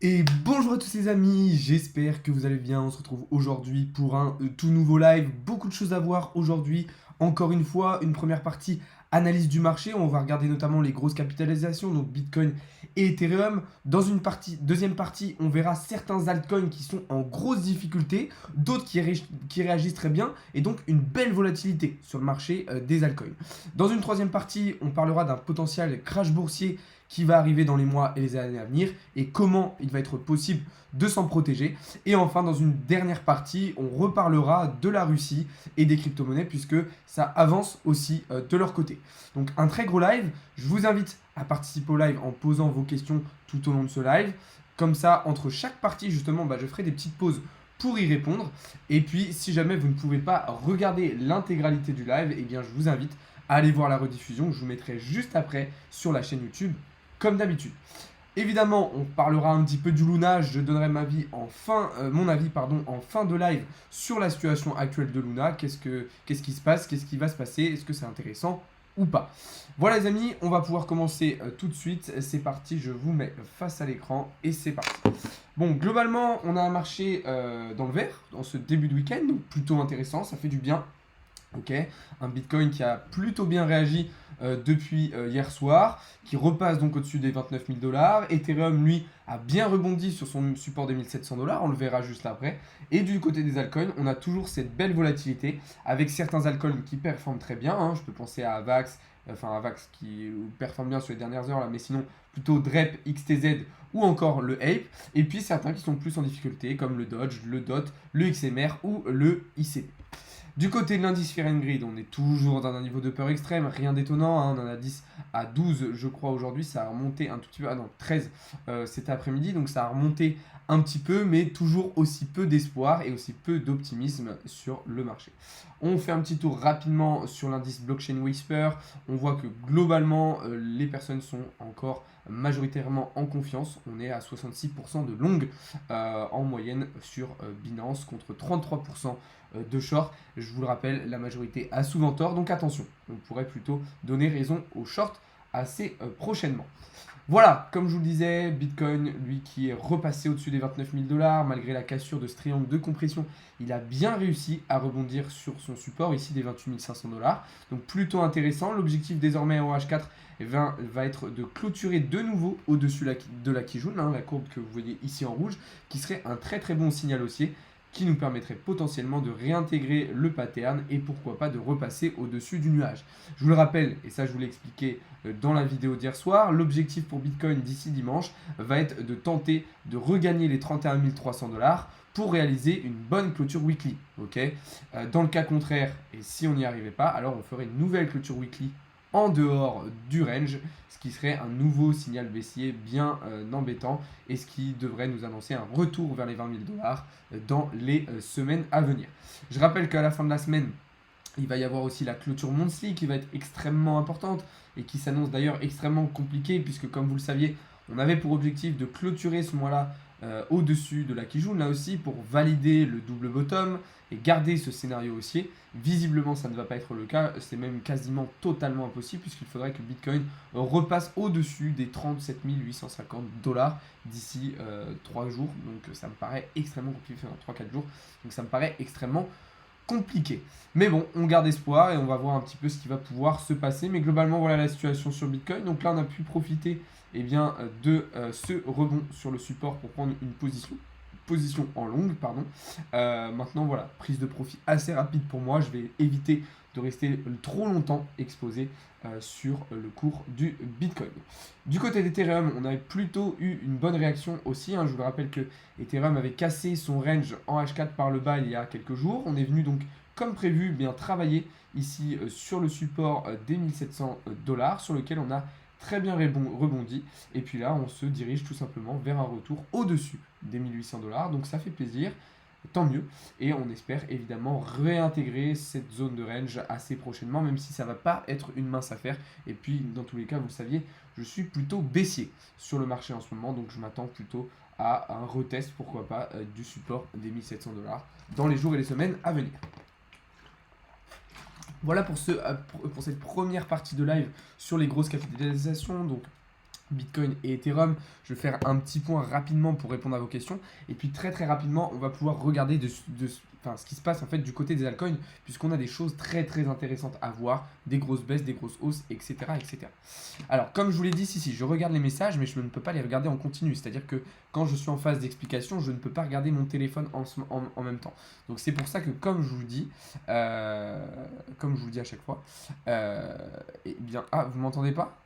Et bonjour à tous les amis, j'espère que vous allez bien. On se retrouve aujourd'hui pour un tout nouveau live. Beaucoup de choses à voir aujourd'hui. Encore une fois, une première partie analyse du marché. On va regarder notamment les grosses capitalisations, donc Bitcoin et Ethereum. Dans une deuxième partie, on verra certains altcoins qui sont en grosse difficulté, d'autres qui réagissent très bien, et donc une belle volatilité sur le marché des altcoins. Dans une troisième partie, on parlera d'un potentiel crash boursier qui va arriver dans les mois et les années à venir et comment il va être possible de s'en protéger. Et enfin, dans une dernière partie, on reparlera de la Russie et des crypto-monnaies puisque ça avance aussi de leur côté. Donc un très gros live. Je vous invite à participer au live en posant vos questions tout au long de ce live. Comme ça, entre chaque partie, justement, je ferai des petites pauses pour y répondre. Et puis, si jamais vous ne pouvez pas regarder l'intégralité du live, eh bien, je vous invite à aller voir la rediffusion. Je vous mettrai juste après sur la chaîne YouTube comme d'habitude. Évidemment, on parlera un petit peu du Luna. Je donnerai mon avis en fin de live sur la situation actuelle de Luna. Qu'est-ce qui se passe? Qu'est-ce qui va se passer? Est-ce que c'est intéressant ou pas? Voilà les amis, on va pouvoir commencer tout de suite. C'est parti, je vous mets face à l'écran et c'est parti. Bon, globalement, on a un marché dans le vert dans ce début de week-end, donc plutôt intéressant, ça fait du bien. Ok, un Bitcoin qui a plutôt bien réagi depuis hier soir, qui repasse donc au-dessus des 29 000 dollars. Ethereum, lui, a bien rebondi sur son support des 1700 dollars, on le verra juste après. Et du côté des altcoins, on a toujours cette belle volatilité avec certains altcoins qui performent très bien. Hein. Je peux penser à Avax qui performe bien sur les dernières heures, là, mais sinon plutôt DREP, XTZ ou encore le Ape. Et puis certains qui sont plus en difficulté, comme le Dodge, le DOT, le XMR ou le ICP. Du côté de l'indice Fear and Greed, on est toujours dans un niveau de peur extrême, rien d'étonnant, hein, on en a 10 à 12 je crois aujourd'hui, ça a remonté un tout petit peu, 13 cet après-midi, donc ça a remonté un petit peu, mais toujours aussi peu d'espoir et aussi peu d'optimisme sur le marché. On fait un petit tour rapidement sur l'indice Blockchain Whisper, on voit que globalement les personnes sont encore majoritairement en confiance, on est à 66% de long en moyenne sur Binance contre 33% de short. Je vous le rappelle, la majorité a souvent tort, donc attention, on pourrait plutôt donner raison aux shorts assez prochainement. Voilà, comme je vous le disais, Bitcoin, lui qui est repassé au-dessus des 29 000 dollars, malgré la cassure de ce triangle de compression, il a bien réussi à rebondir sur son support, ici des 28 500 dollars. Donc plutôt intéressant. L'objectif désormais en H4 va être de clôturer de nouveau au-dessus de la Kijun, hein, la courbe que vous voyez ici en rouge, qui serait un très très bon signal haussier qui nous permettrait potentiellement de réintégrer le pattern et pourquoi pas de repasser au-dessus du nuage. Je vous le rappelle, et ça je vous l'ai expliqué dans la vidéo d'hier soir, l'objectif pour Bitcoin d'ici dimanche va être de tenter de regagner les 31 300 dollars pour réaliser une bonne clôture weekly. Okay, dans le cas contraire, et si on n'y arrivait pas, alors on ferait une nouvelle clôture weekly en dehors du range, ce qui serait un nouveau signal baissier bien embêtant et ce qui devrait nous annoncer un retour vers les 20 000 dollars dans les semaines à venir. Je rappelle qu'à la fin de la semaine, il va y avoir aussi la clôture monthly qui va être extrêmement importante et qui s'annonce d'ailleurs extrêmement compliquée puisque comme vous le saviez, on avait pour objectif de clôturer ce mois-là au-dessus de la Kijun là aussi pour valider le double bottom et garder ce scénario haussier. Visiblement ça ne va pas être le cas, c'est même quasiment totalement impossible puisqu'il faudrait que Bitcoin repasse au-dessus des 37 850 dollars d'ici 3 jours, donc ça me paraît extrêmement compliqué, enfin 3-4 jours, donc ça me paraît extrêmement compliqué. Mais bon, on garde espoir et on va voir un petit peu ce qui va pouvoir se passer. Mais globalement, voilà la situation sur Bitcoin. Donc là, on a pu profiter de ce rebond sur le support pour prendre une position en longue, pardon. Maintenant, voilà, prise de profit assez rapide pour moi. Je vais éviter de rester trop longtemps exposé sur le cours du Bitcoin. Du côté d'Ethereum, on avait plutôt eu une bonne réaction aussi. Hein. Je vous le rappelle que Ethereum avait cassé son range en H4 par le bas il y a quelques jours. On est venu donc, comme prévu, bien travailler ici sur le support des 1700 dollars sur lequel on a très bien rebondi. Et puis là, on se dirige tout simplement vers un retour au-dessus des 1800 dollars. Donc ça fait plaisir, tant mieux. Et on espère évidemment réintégrer cette zone de range assez prochainement, même si ça ne va pas être une mince affaire. Et puis, dans tous les cas, vous le saviez, je suis plutôt baissier sur le marché en ce moment. Donc je m'attends plutôt à un retest, pourquoi pas, du support des 1700 dollars dans les jours et les semaines à venir. Voilà pour cette première partie de live sur les grosses capitalisations. Donc Bitcoin et Ethereum. Je vais faire un petit point rapidement pour répondre à vos questions. Et puis très très rapidement, on va pouvoir regarder ce qui se passe en fait du côté des altcoins, puisqu'on a des choses très très intéressantes à voir, des grosses baisses, des grosses hausses, etc. etc. Alors comme je vous l'ai dit, si je regarde les messages, mais je ne peux pas les regarder en continu. C'est-à-dire que quand je suis en phase d'explication, je ne peux pas regarder mon téléphone en même temps. Donc c'est pour ça que comme je vous dis à chaque fois, eh bien, ah, vous m'entendez pas?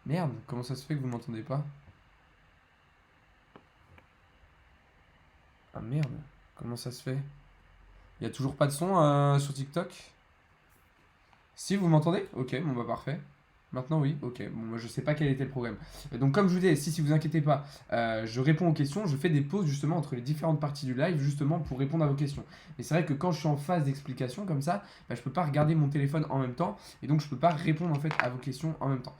Merde, comment ça se fait que vous m'entendez pas? Ah merde, comment ça se fait? Il y a toujours pas de son sur TikTok? Si vous m'entendez? Ok, bon bah parfait. Maintenant oui, ok. Bon, moi je sais pas quel était le problème. Donc comme je vous dis, si vous inquiétez pas, je réponds aux questions, je fais des pauses justement entre les différentes parties du live justement pour répondre à vos questions. Mais c'est vrai que quand je suis en phase d'explication comme ça, bah, je peux pas regarder mon téléphone en même temps et donc je peux pas répondre en fait à vos questions en même temps.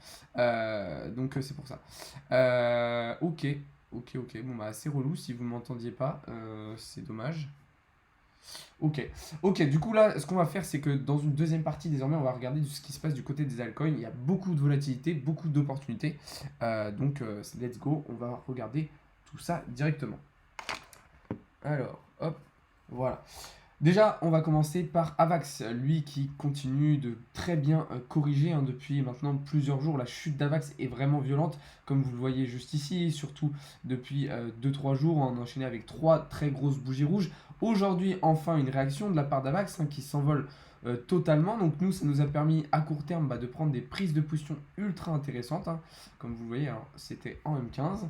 Donc c'est pour ça. Ok, ok. Bon bah c'est relou si vous m'entendiez pas, c'est dommage. Ok, du coup là, ce qu'on va faire, c'est que dans une deuxième partie, désormais, on va regarder ce qui se passe du côté des altcoins. Il y a beaucoup de volatilité, beaucoup d'opportunités. Donc, let's go, on va regarder tout ça directement. Alors, hop, voilà. Déjà, on va commencer par Avax, lui qui continue de très bien corriger depuis maintenant plusieurs jours. La chute d'Avax est vraiment violente, comme vous le voyez juste ici, surtout depuis 2-3 jours, on a enchaîné avec 3 très grosses bougies rouges. Aujourd'hui, enfin, une réaction de la part d'Avax qui s'envole totalement. Donc nous, ça nous a permis à court terme de prendre des prises de position ultra intéressantes. Comme vous voyez, c'était en M15.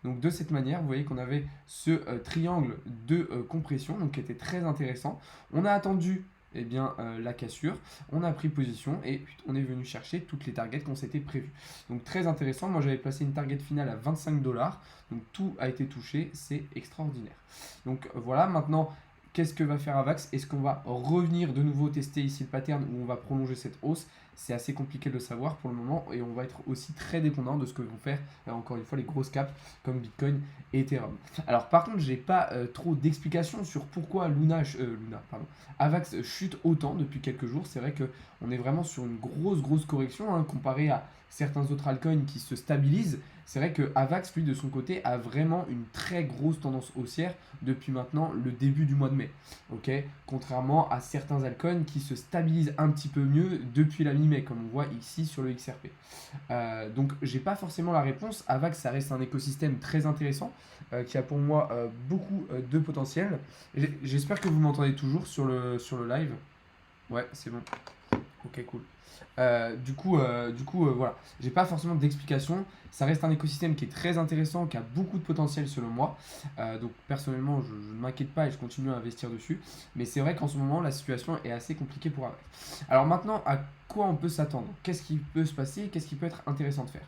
Donc de cette manière, vous voyez qu'on avait ce triangle de compression donc qui était très intéressant. On a attendu la cassure, on a pris position et on est venu chercher toutes les targets qu'on s'était prévues. Donc très intéressant, moi j'avais placé une target finale à 25 $, donc tout a été touché, c'est extraordinaire. Donc voilà, maintenant qu'est-ce que va faire Avax? Est-ce qu'on va revenir de nouveau tester ici le pattern où on va prolonger cette hausse? C'est assez compliqué de le savoir pour le moment et on va être aussi très dépendant de ce que vont faire encore une fois les grosses caps comme Bitcoin et Ethereum. Alors par contre, j'ai pas trop d'explications sur pourquoi Avax chute autant depuis quelques jours. C'est vrai que on est vraiment sur une grosse correction comparé à certains autres altcoins qui se stabilisent. C'est vrai que Avax, lui, de son côté, a vraiment une très grosse tendance haussière depuis maintenant le début du mois de mai. Ok, contrairement à certains altcoins qui se stabilisent un petit peu mieux depuis la mi-mai, comme on voit ici sur le XRP. Donc, j'ai pas forcément la réponse. Avax, ça reste un écosystème très intéressant qui a pour moi beaucoup de potentiel. J'espère que vous m'entendez toujours sur le live. Ouais, c'est bon. Ok, cool. Voilà, j'ai pas forcément d'explication. Ça reste un écosystème qui est très intéressant, qui a beaucoup de potentiel selon moi. Donc personnellement, je ne m'inquiète pas et je continue à investir dessus. Mais c'est vrai qu'en ce moment, la situation est assez compliquée pour Avax. Alors maintenant, à quoi on peut s'attendre? Qu'est-ce qui peut se passer? Qu'est-ce qui peut être intéressant de faire?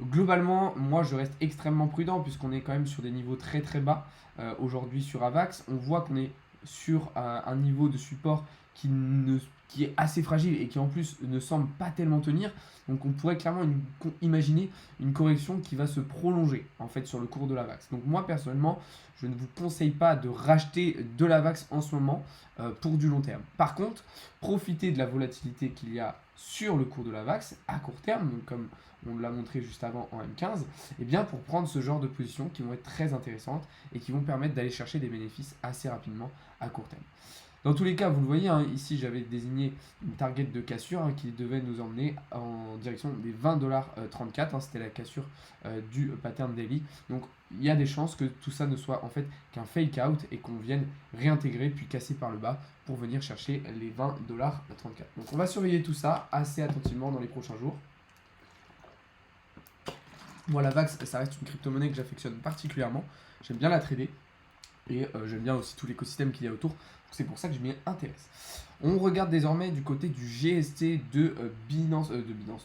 Globalement, moi, je reste extrêmement prudent puisqu'on est quand même sur des niveaux très très bas aujourd'hui sur Avax. On voit qu'on est sur un niveau de support qui est assez fragile et qui en plus ne semble pas tellement tenir. Donc on pourrait clairement imaginer une correction qui va se prolonger en fait sur le cours de la VAX. Donc moi personnellement, je ne vous conseille pas de racheter de la VAX en ce moment pour du long terme. Par contre, profitez de la volatilité qu'il y a sur le cours de la VAX à court terme, donc comme on l'a montré juste avant en M15, et bien pour prendre ce genre de positions qui vont être très intéressantes et qui vont permettre d'aller chercher des bénéfices assez rapidement à court terme. Dans tous les cas, vous le voyez, ici j'avais désigné une target de cassure qui devait nous emmener en direction des 20,34 $. C'était la cassure du pattern daily. Donc il y a des chances que tout ça ne soit en fait qu'un fake out et qu'on vienne réintégrer puis casser par le bas pour venir chercher les 20,34 $. Donc on va surveiller tout ça assez attentivement dans les prochains jours. Moi, la VAX, ça reste une crypto-monnaie que j'affectionne particulièrement. J'aime bien la trader. Et j'aime bien aussi tout l'écosystème qu'il y a autour. C'est pour ça que je m'y intéresse. On regarde désormais du côté du GST de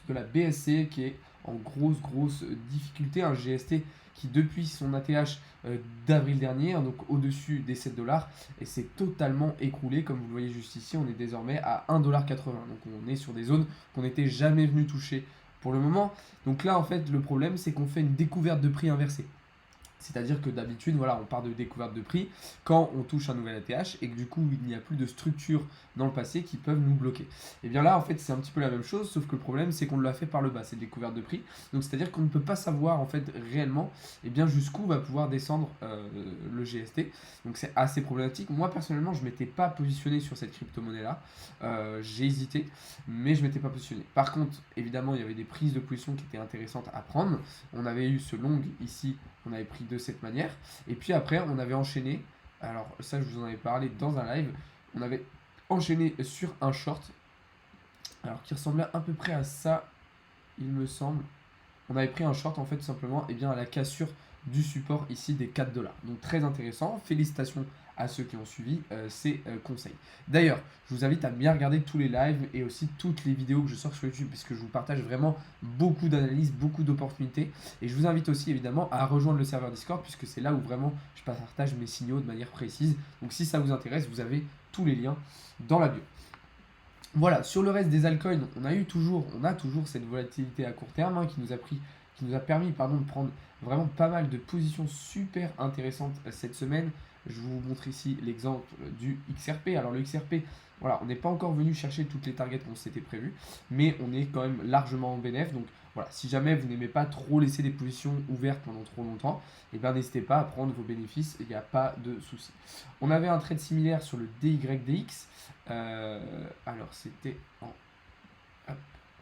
la BSC qui est en grosse difficulté. Un GST qui depuis son ATH d'avril dernier, donc au-dessus des 7 $, et s'est totalement écroulé. Comme vous le voyez juste ici, on est désormais à 1,80 $. Donc on est sur des zones qu'on n'était jamais venu toucher pour le moment. Donc là en fait le problème c'est qu'on fait une découverte de prix inversée. C'est-à-dire que d'habitude, voilà, on part de découverte de prix quand on touche un nouvel ATH et que du coup, il n'y a plus de structure dans le passé qui peuvent nous bloquer. Et bien là, en fait, c'est un petit peu la même chose, sauf que le problème, c'est qu'on l'a fait par le bas, c'est découverte de prix. Donc, c'est-à-dire qu'on ne peut pas savoir, en fait, réellement, et bien jusqu'où va pouvoir descendre le GST. Donc, c'est assez problématique. Moi, personnellement, je ne m'étais pas positionné sur cette crypto-monnaie-là. J'ai hésité, mais je ne m'étais pas positionné. Par contre, évidemment, il y avait des prises de position qui étaient intéressantes à prendre. On avait eu ce long ici, on avait pris de cette manière. Et puis après, on avait enchaîné. Alors, ça, je vous en avais parlé dans un live. On avait enchaîné sur un short. Alors, qui ressemblait à peu près à ça, il me semble. On avait pris un short, en fait, tout simplement, et bien à la cassure du support ici des 4 dollars. Donc, très intéressant. Félicitations à ceux qui ont suivi ces conseils. D'ailleurs, je vous invite à bien regarder tous les lives et aussi toutes les vidéos que je sors sur YouTube, puisque je vous partage vraiment beaucoup d'analyses, beaucoup d'opportunités. Et je vous invite aussi évidemment à rejoindre le serveur Discord, puisque c'est là où vraiment je partage mes signaux de manière précise. Donc si ça vous intéresse, vous avez tous les liens dans la bio. Voilà, sur le reste des altcoins, on a toujours cette volatilité à court terme hein, qui nous a permis de prendre vraiment pas mal de positions super intéressantes cette semaine. Je vous montre ici l'exemple du XRP. Alors le XRP, voilà, on n'est pas encore venu chercher toutes les targets qu'on s'était prévues, mais on est quand même largement en bénéf. Donc voilà, si jamais vous n'aimez pas trop laisser des positions ouvertes pendant trop longtemps, et bien n'hésitez pas à prendre vos bénéfices, il n'y a pas de souci. On avait un trade similaire sur le DYDX. Alors c'était en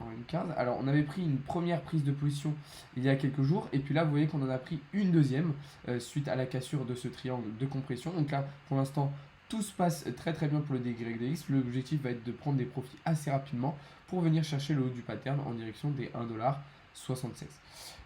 M15. Alors on avait pris une première prise de position il y a quelques jours et puis là vous voyez qu'on en a pris une deuxième suite à la cassure de ce triangle de compression. Donc là pour l'instant tout se passe très très bien pour le DYDX. L'objectif va être de prendre des profits assez rapidement pour venir chercher le haut du pattern en direction des 1,76$.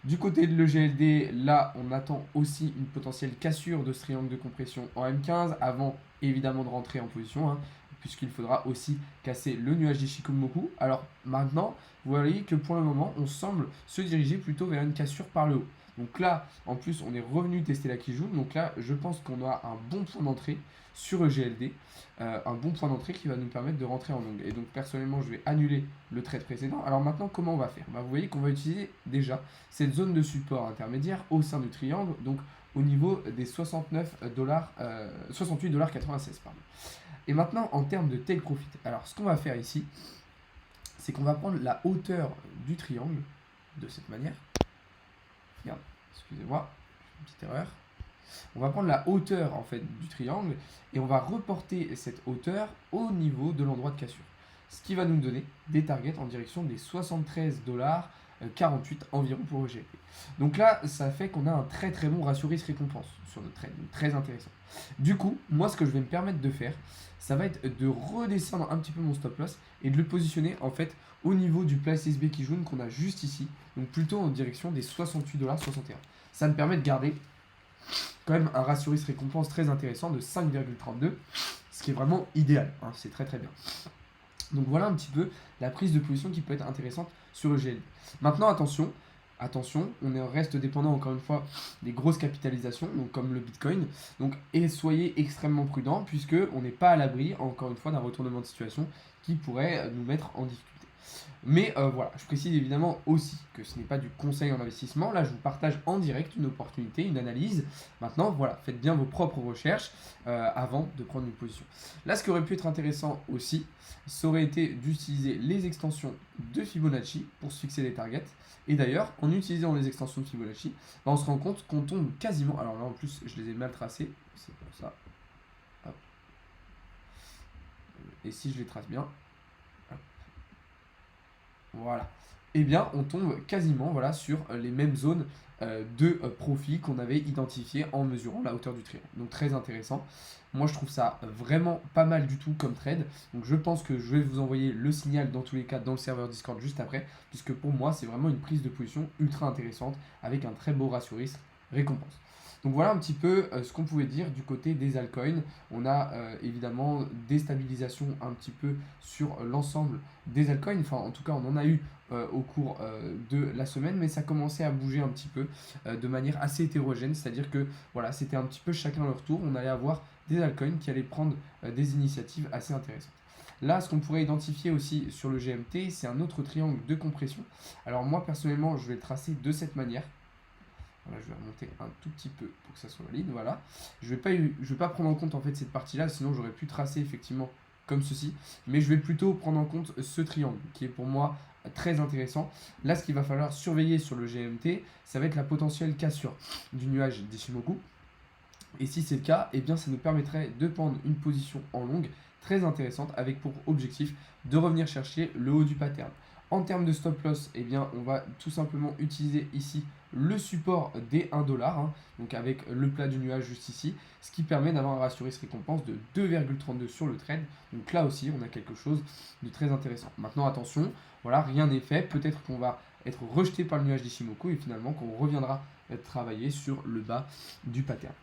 Du côté de l'EGLD, là on attend aussi une potentielle cassure de ce triangle de compression en M15 avant évidemment de rentrer en position hein, puisqu'il faudra aussi casser le nuage d'Ishikamoku. Alors maintenant, vous voyez que pour le moment, on semble se diriger plutôt vers une cassure par le haut. Donc là, en plus, on est revenu tester la Kijun. Donc là, je pense qu'on a un bon point d'entrée sur EGLD. Un bon point d'entrée qui va nous permettre de rentrer en longue. Et donc personnellement, je vais annuler le trade précédent. Alors maintenant, comment on va faire Vous voyez qu'on va utiliser déjà cette zone de support intermédiaire au sein du triangle. Donc au niveau des 68,96$. Et maintenant, en termes de take profit, alors ce qu'on va faire ici, c'est qu'on va prendre la hauteur du triangle de cette manière. Regarde, excusez-moi, une petite erreur. On va prendre la hauteur en fait du triangle et on va reporter cette hauteur au niveau de l'endroit de cassure. Ce qui va nous donner des targets en direction des 73,48$ environ pour EGLD. Donc là, ça fait qu'on a un très très bon ratio risque-récompense sur notre trade, donc très intéressant. Du coup, moi ce que je vais me permettre de faire, ça va être de redescendre un petit peu mon stop loss et de le positionner en fait au niveau du place SB qui jaune qu'on a juste ici, donc plutôt en direction des 68,61$. Ça me permet de garder quand même un ratio risque récompense très intéressant de 5,32, ce qui est vraiment idéal, hein, c'est très très bien. Donc voilà un petit peu la prise de position qui peut être intéressante sur le GL. Maintenant attention, on reste dépendant encore une fois des grosses capitalisations, donc comme le Bitcoin. Donc et soyez extrêmement prudents puisque on n'est pas à l'abri encore une fois d'un retournement de situation qui pourrait nous mettre en difficulté. Mais voilà, je précise évidemment aussi que ce n'est pas du conseil en investissement. Là, je vous partage en direct une opportunité, une analyse. Maintenant, voilà, faites bien vos propres recherches avant de prendre une position. Là, ce qui aurait pu être intéressant aussi, ça aurait été d'utiliser les extensions de Fibonacci pour se fixer des targets. Et d'ailleurs, en utilisant les extensions de Fibonacci, on se rend compte qu'on tombe quasiment... Alors là, en plus, je les ai mal tracés. C'est pour ça. Hop. Et si je les trace bien... Voilà. Eh bien, on tombe quasiment voilà, sur les mêmes zones de profit qu'on avait identifiées en mesurant la hauteur du triangle. Donc très intéressant. Moi, je trouve ça vraiment pas mal du tout comme trade. Donc je pense que je vais vous envoyer le signal dans tous les cas dans le serveur Discord juste après, puisque pour moi, c'est vraiment une prise de position ultra intéressante avec un très beau ratio risque récompense. Donc voilà un petit peu ce qu'on pouvait dire du côté des altcoins. On a évidemment des stabilisations un petit peu sur l'ensemble des altcoins. Enfin en tout cas on en a eu au cours de la semaine, mais ça commençait à bouger un petit peu de manière assez hétérogène. C'est-à-dire que voilà, c'était un petit peu chacun leur tour. On allait avoir des altcoins qui allaient prendre des initiatives assez intéressantes. Là, ce qu'on pourrait identifier aussi sur le GMT, c'est un autre triangle de compression. Alors moi personnellement, je vais le tracer de cette manière. Voilà, je vais remonter un tout petit peu pour que ça soit valide. Voilà. Je vais pas prendre en compte en fait cette partie-là, sinon j'aurais pu tracer effectivement comme ceci. Mais je vais plutôt prendre en compte ce triangle qui est pour moi très intéressant. Là, ce qu'il va falloir surveiller sur le GMT, ça va être la potentielle cassure du nuage d'Ishimoku. Et si c'est le cas, eh bien ça nous permettrait de prendre une position en longue très intéressante avec pour objectif de revenir chercher le haut du pattern. En termes de stop loss, eh bien on va tout simplement utiliser ici le support des 1$, hein, donc avec le plat du nuage juste ici, ce qui permet d'avoir un ratio risque-récompense de 2,32 sur le trade. Donc là aussi, on a quelque chose de très intéressant. Maintenant, attention, voilà, rien n'est fait. Peut-être qu'on va être rejeté par le nuage d'Ishimoku et finalement qu'on reviendra travailler sur le bas du pattern.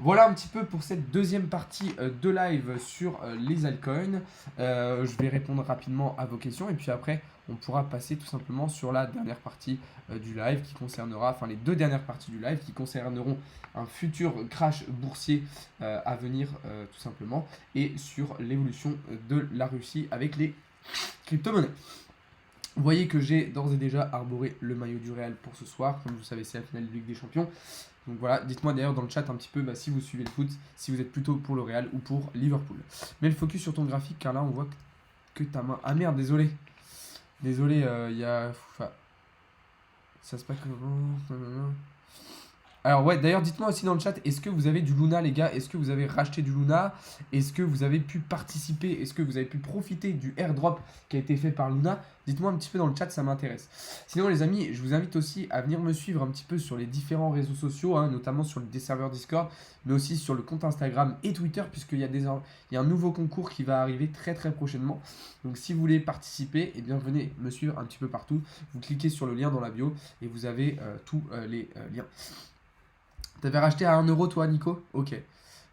Voilà un petit peu pour cette deuxième partie de live sur les altcoins. Je vais répondre rapidement à vos questions et puis après on pourra passer tout simplement sur la dernière partie du live qui concernera, enfin les deux dernières parties du live qui concerneront un futur crash boursier à venir tout simplement et sur l'évolution de la Russie avec les crypto-monnaies. Vous voyez que j'ai d'ores et déjà arboré le maillot du Real pour ce soir. Comme vous savez, c'est la finale de Ligue des Champions. Donc voilà, dites-moi d'ailleurs dans le chat un petit peu si vous suivez le foot, si vous êtes plutôt pour le Real ou pour Liverpool. Mets le focus sur ton graphique car là on voit que ta main... Ah merde, désolé. Désolé, il y a... Enfin, ça se passe comment... Alors ouais, d'ailleurs dites-moi aussi dans le chat, est-ce que vous avez du Luna les gars? Est-ce que vous avez racheté du Luna? Est-ce que vous avez pu participer? Est-ce que vous avez pu profiter du airdrop qui a été fait par Luna? Dites-moi un petit peu dans le chat, ça m'intéresse. Sinon les amis, je vous invite aussi à venir me suivre un petit peu sur les différents réseaux sociaux, hein, notamment sur des serveurs Discord, mais aussi sur le compte Instagram et Twitter, puisqu'il y a un nouveau concours qui va arriver très très prochainement. Donc si vous voulez participer, eh bien venez me suivre un petit peu partout. Vous cliquez sur le lien dans la bio et vous avez tous les liens. T'avais racheté à 1€ toi Nico? Ok.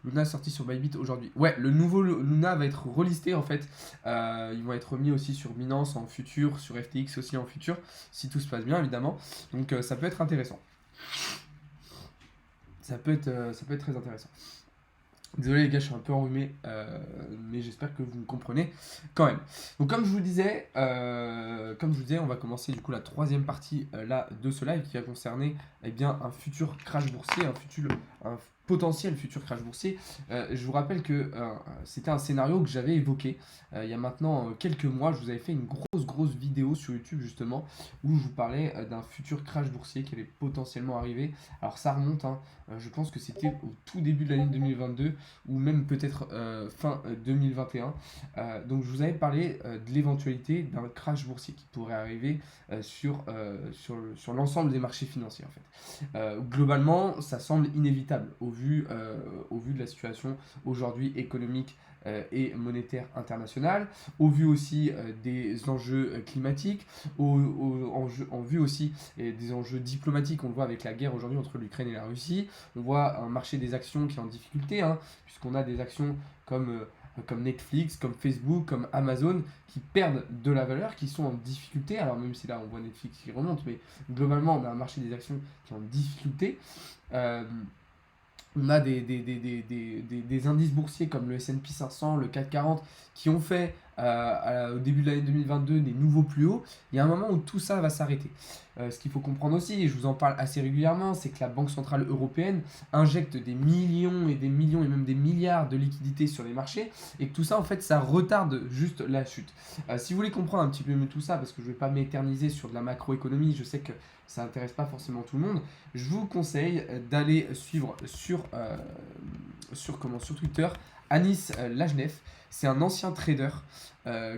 Luna est sorti sur Bybit aujourd'hui. Ouais, le nouveau Luna va être relisté en fait. Ils vont être remis aussi sur Binance en futur, sur FTX aussi en futur, si tout se passe bien évidemment. Donc ça peut être intéressant. Ça peut être très intéressant. Désolé les gars, je suis un peu enrhumé, mais j'espère que vous me comprenez quand même. Donc comme je vous disais, on va commencer du coup la troisième partie là de ce live qui va concerner bien un futur crash boursier, un potentiel futur crash boursier. Je vous rappelle que c'était un scénario que j'avais évoqué il y a maintenant quelques mois. Je vous avais fait une grosse vidéo sur YouTube justement où je vous parlais d'un futur crash boursier qui allait potentiellement arriver. Alors ça remonte, hein, je pense que c'était au tout début de l'année 2022 ou même peut-être fin 2021. Donc je vous avais parlé de l'éventualité d'un crash boursier qui pourrait arriver sur l'ensemble des marchés financiers en fait. Globalement, ça semble inévitable au vu de la situation aujourd'hui économique et monétaire internationale, au vu aussi des enjeux climatiques, en vue aussi des enjeux diplomatiques. On le voit avec la guerre aujourd'hui entre l'Ukraine et la Russie. On voit un marché des actions qui est en difficulté, hein, puisqu'on a des actions comme Netflix, comme Facebook, comme Amazon, qui perdent de la valeur, qui sont en difficulté. Alors même si là on voit Netflix qui remonte, mais globalement on a un marché des actions qui est en difficulté. On a des indices boursiers comme le S&P 500, le CAC 40 qui ont fait au début de l'année 2022 des nouveaux plus hauts. Il y a un moment où tout ça va s'arrêter. Ce qu'il faut comprendre aussi, et je vous en parle assez régulièrement, c'est que la Banque Centrale Européenne injecte des millions et même des milliards de liquidités sur les marchés et que tout ça en fait ça retarde juste la chute. Si vous voulez comprendre un petit peu mieux tout ça, parce que je ne vais pas m'éterniser sur de la macroéconomie, je sais que ça n'intéresse pas forcément tout le monde, je vous conseille d'aller suivre sur Twitter Anis Lajnef. C'est un ancien trader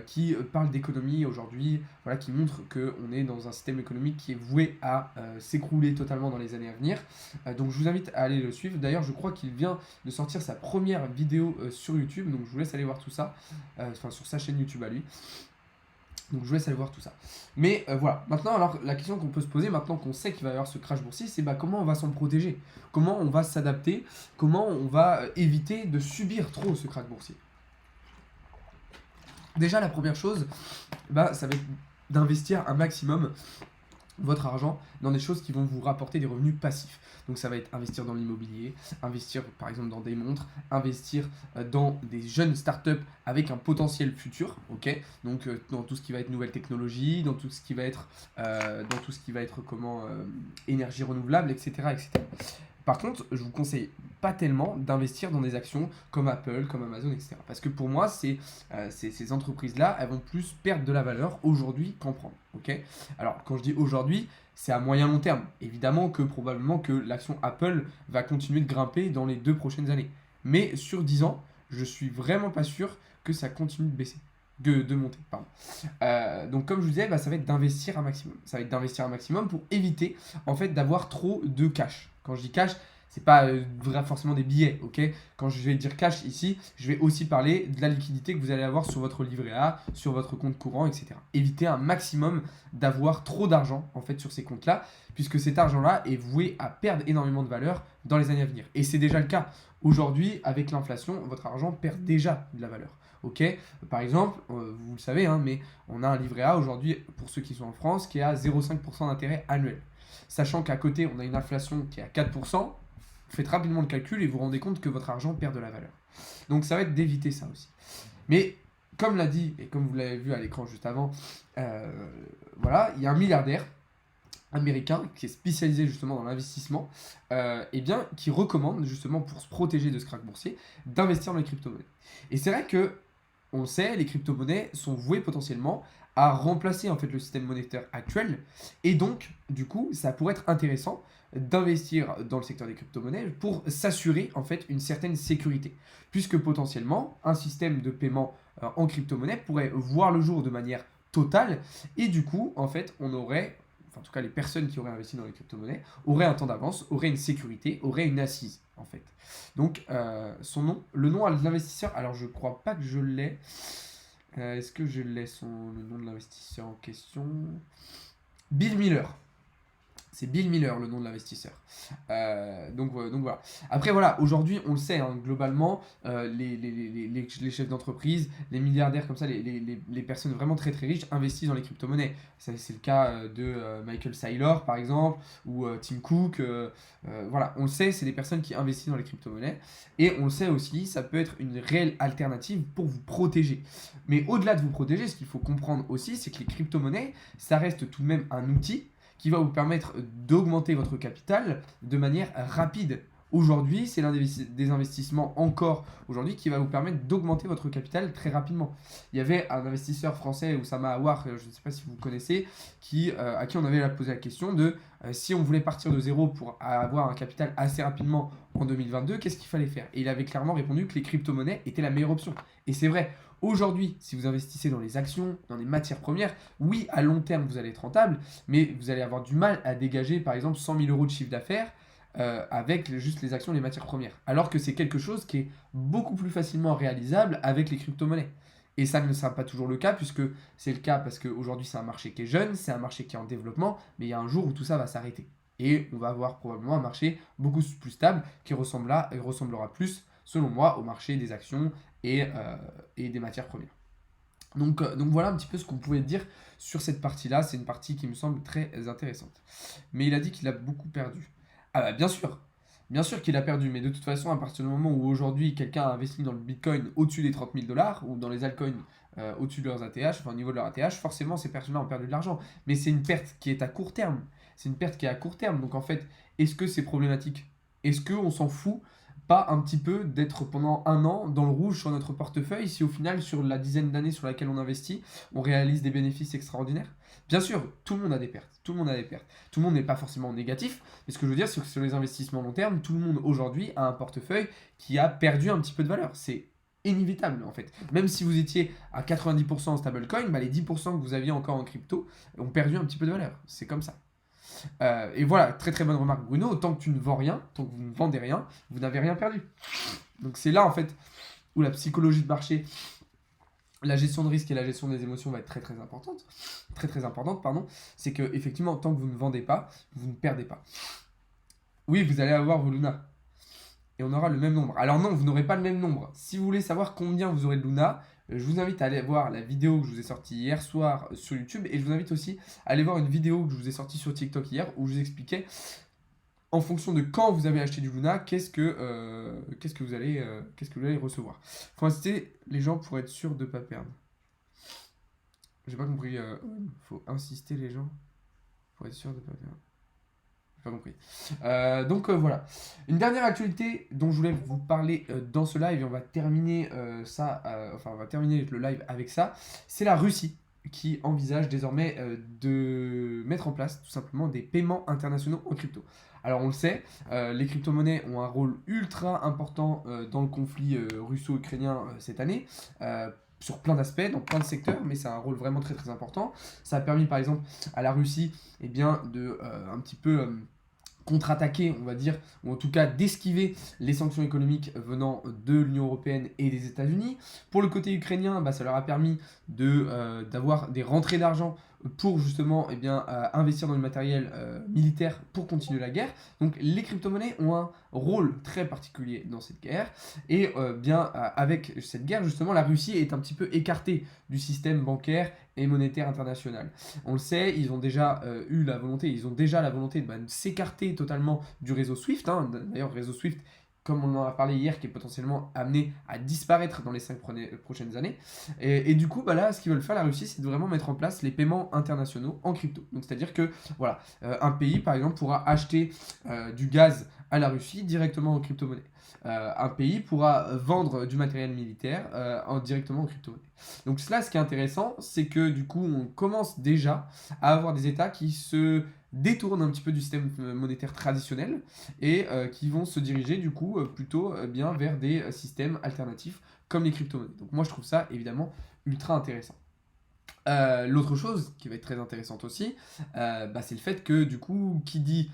qui parle d'économie aujourd'hui, voilà, qui montre qu'on est dans un système économique qui est voué à s'écrouler totalement dans les années à venir. Donc je vous invite à aller le suivre. D'ailleurs, je crois qu'il vient de sortir sa première vidéo sur YouTube, donc je vous laisse aller voir tout ça, sur sa chaîne YouTube à lui. Donc je vous laisse aller voir tout ça. Mais voilà, maintenant alors la question qu'on peut se poser, maintenant qu'on sait qu'il va y avoir ce crash boursier, c'est comment on va s'en protéger? Comment on va s'adapter? Comment on va éviter de subir trop ce crash boursier? Déjà la première chose, ça va être d'investir un maximum votre argent dans des choses qui vont vous rapporter des revenus passifs. Donc ça va être investir dans l'immobilier, investir par exemple dans des montres, investir dans des jeunes startups avec un potentiel futur, ok. Donc dans tout ce qui va être nouvelles technologies, dans tout ce qui va être, énergie renouvelable, etc., etc. Par contre, je vous conseille pas tellement d'investir dans des actions comme Apple, comme Amazon, etc. Parce que pour moi, ces entreprises-là, elles vont plus perdre de la valeur aujourd'hui qu'en prendre. Ok. Alors, quand je dis aujourd'hui, c'est à moyen long terme. Évidemment que probablement que l'action Apple va continuer de grimper dans les 2 prochaines années. Mais sur 10 ans, je suis vraiment pas sûr que ça continue de baisser. De monter, pardon. Donc comme je vous disais, bah, ça va être d'investir un maximum. Ça va être d'investir un maximum pour éviter en fait d'avoir trop de cash. Quand je dis cash, c'est pas forcément des billets, ok. Quand je vais dire cash ici, je vais aussi parler de la liquidité que vous allez avoir sur votre livret A, sur votre compte courant, etc. Évitez un maximum d'avoir trop d'argent en fait sur ces comptes-là, puisque cet argent-là est voué à perdre énormément de valeur dans les années à venir. Et c'est déjà le cas. Aujourd'hui, avec l'inflation, votre argent perd déjà de la valeur. Ok. Par exemple, vous le savez, hein, mais on a un livret A aujourd'hui, pour ceux qui sont en France, qui est à 0,5% d'intérêt annuel. Sachant qu'à côté, on a une inflation qui est à 4%, faites rapidement le calcul et vous vous rendez compte que votre argent perd de la valeur. Donc ça va être d'éviter ça aussi. Mais comme l'a dit, et comme vous l'avez vu à l'écran juste avant, voilà, il y a un milliardaire américain qui est spécialisé justement dans l'investissement, et bien qui recommande justement pour se protéger de ce krach boursier d'investir dans les crypto-monnaies. Et c'est vrai que on le sait, les crypto-monnaies sont vouées potentiellement à remplacer en fait le système monétaire actuel, et donc du coup ça pourrait être intéressant d'investir dans le secteur des crypto-monnaies pour s'assurer en fait une certaine sécurité, puisque potentiellement un système de paiement en crypto-monnaie pourrait voir le jour de manière totale, et du coup en fait on aurait, enfin, en tout cas les personnes qui auraient investi dans les crypto-monnaies auraient un temps d'avance, auraient une sécurité, auraient une assise en fait. Donc son nom, le nom de l'investisseur, alors je crois pas que je l'ai. Est-ce que je l'ai le nom de l'investisseur en question? Bill Miller. C'est Bill Miller, le nom de l'investisseur. Donc voilà. Après, voilà, aujourd'hui, on le sait, hein, globalement, les chefs d'entreprise, les milliardaires comme ça, les personnes vraiment très très riches investissent dans les crypto-monnaies. C'est le cas de Michael Saylor, par exemple, ou Tim Cook. Voilà, on le sait, c'est des personnes qui investissent dans les crypto-monnaies. Et on le sait aussi, ça peut être une réelle alternative pour vous protéger. Mais au-delà de vous protéger, ce qu'il faut comprendre aussi, c'est que les crypto-monnaies, ça reste tout de même un outil qui va vous permettre d'augmenter votre capital de manière rapide. Aujourd'hui, c'est l'un des investissements encore aujourd'hui qui va vous permettre d'augmenter votre capital très rapidement. Il y avait un investisseur français, Oussama Aouar, je ne sais pas si vous connaissez, à qui on avait posé la question de si on voulait partir de zéro pour avoir un capital assez rapidement en 2022, qu'est-ce qu'il fallait faire? Et il avait clairement répondu que les crypto-monnaies étaient la meilleure option. Et c'est vrai. Aujourd'hui, si vous investissez dans les actions, dans les matières premières, oui, à long terme, vous allez être rentable, mais vous allez avoir du mal à dégager, par exemple, 100 000 euros de chiffre d'affaires avec juste les actions et les matières premières. Alors que c'est quelque chose qui est beaucoup plus facilement réalisable avec les crypto-monnaies. Et ça ne sera pas toujours le cas, puisque c'est le cas parce qu'aujourd'hui, c'est un marché qui est jeune, c'est un marché qui est en développement, mais il y a un jour où tout ça va s'arrêter. Et on va avoir probablement un marché beaucoup plus stable qui ressemblera plus, selon moi, au marché des actions et des matières premières. Donc voilà un petit peu ce qu'on pouvait dire sur cette partie-là. C'est une partie qui me semble très intéressante. Mais il a dit qu'il a beaucoup perdu. Ah bah bien sûr qu'il a perdu, mais de toute façon, à partir du moment où aujourd'hui quelqu'un a investi dans le Bitcoin au-dessus des 30 000 dollars ou dans les altcoins au-dessus de leurs ATH, enfin au niveau de leur ATH, forcément ces personnes-là ont perdu de l'argent. Mais c'est une perte qui est à court terme. C'est une perte qui est à court terme. Donc en fait, est-ce que c'est problématique? Est-ce qu'on s'en fout pas un petit peu d'être pendant un an dans le rouge sur notre portefeuille si au final sur la dizaine d'années sur laquelle on investit, on réalise des bénéfices extraordinaires? Bien sûr, tout le monde a des pertes, tout le monde a des pertes. Tout le monde n'est pas forcément négatif, mais ce que je veux dire, c'est que sur les investissements long terme, tout le monde aujourd'hui a un portefeuille qui a perdu un petit peu de valeur. C'est inévitable en fait. Même si vous étiez à 90% en stablecoin, bah, les 10% que vous aviez encore en crypto ont perdu un petit peu de valeur. C'est comme ça. Et voilà, très très bonne remarque Bruno, tant que tu ne vends rien, tant que vous ne vendez rien, vous n'avez rien perdu. Donc c'est là en fait où la psychologie de marché, la gestion de risque et la gestion des émotions va être très très importante. Très très importante, pardon. C'est que effectivement, tant que vous ne vendez pas, vous ne perdez pas. Oui, vous allez avoir vos Luna. Et on aura le même nombre. Alors non, vous n'aurez pas le même nombre. Si vous voulez savoir combien vous aurez de Luna, Je vous invite à aller voir la vidéo que je vous ai sortie hier soir sur YouTube et je vous invite aussi à aller voir une vidéo que je vous ai sortie sur TikTok hier où je vous expliquais en fonction de quand vous avez acheté du Luna, qu'est-ce que vous allez recevoir. Faut inciter les gens pour être sûr de ne pas perdre. J'ai pas compris. Faut insister les gens pour être sûr de ne pas perdre. J'ai pas compris. Voilà. Une dernière actualité dont je voulais vous parler dans ce live, et on va terminer on va terminer le live avec ça, c'est la Russie qui envisage désormais de mettre en place tout simplement des paiements internationaux en crypto. Alors on le sait, les crypto-monnaies ont un rôle ultra important dans le conflit russo-ukrainien cette année. Sur plein d'aspects, dans plein de secteurs, mais c'est un rôle vraiment très très important. Ça a permis par exemple à la Russie de un petit peu contre-attaquer, on va dire, ou en tout cas d'esquiver les sanctions économiques venant de l'Union européenne et des États-Unis. Pour le côté ukrainien, ça leur a permis d'avoir des rentrées d'argent pour justement investir dans le matériel militaire pour continuer la guerre. Donc les crypto-monnaies ont un rôle très particulier dans cette guerre. Et avec cette guerre, justement, la Russie est un petit peu écartée du système bancaire et monétaire international. On le sait, ils ont déjà la volonté de s'écarter totalement du réseau SWIFT. D'ailleurs, réseau SWIFT, comme on en a parlé hier, qui est potentiellement amené à disparaître dans les 5 prochaines années. Et du coup, là, ce qu'ils veulent faire, la Russie, c'est de vraiment mettre en place les paiements internationaux en crypto. Donc, c'est-à-dire que, voilà, un pays, par exemple, pourra acheter du gaz à la Russie directement en crypto-monnaie. Un pays pourra vendre du matériel militaire directement en crypto-monnaie. Donc là, ce qui est intéressant, c'est que du coup, on commence déjà à avoir des États qui se détournent un petit peu du système monétaire traditionnel et qui vont se diriger du coup plutôt bien vers des systèmes alternatifs comme les crypto-monnaies. Donc moi, je trouve ça évidemment ultra intéressant. L'autre chose qui va être très intéressante aussi, c'est le fait que du coup, qui dit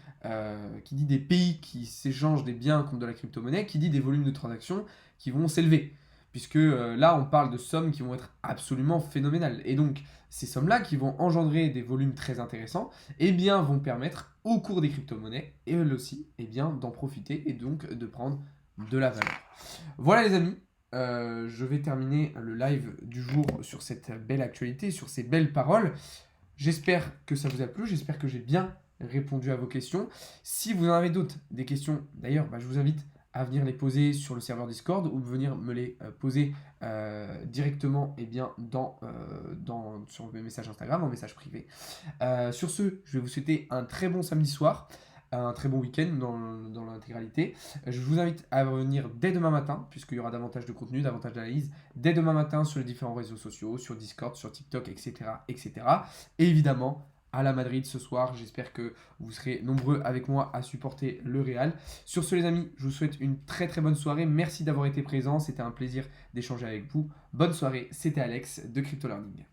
des pays qui s'échangent des biens contre de la crypto-monnaie, qui dit des volumes de transactions qui vont s'élever. Puisque là, on parle de sommes qui vont être absolument phénoménales. Et donc, ces sommes-là qui vont engendrer des volumes très intéressants, vont permettre au cours des crypto-monnaies, et eux aussi, d'en profiter et donc de prendre de la valeur. Voilà les amis. Je vais terminer le live du jour sur cette belle actualité, sur ces belles paroles. J'espère que ça vous a plu, j'espère que j'ai bien répondu à vos questions. Si vous en avez d'autres, des questions, d'ailleurs, je vous invite à venir les poser sur le serveur Discord ou venir me les poser directement sur mes messages Instagram, en message privé. Sur ce, je vais vous souhaiter un très bon samedi soir, un très bon week-end dans l'intégralité. Je vous invite à venir dès demain matin, puisqu'il y aura davantage de contenu, davantage d'analyse, dès demain matin sur les différents réseaux sociaux, sur Discord, sur TikTok, etc. etc. Et évidemment, à la Madrid ce soir, j'espère que vous serez nombreux avec moi à supporter le Real. Sur ce les amis, je vous souhaite une très très bonne soirée, merci d'avoir été présents, c'était un plaisir d'échanger avec vous. Bonne soirée, c'était Alex de Crypto Learning.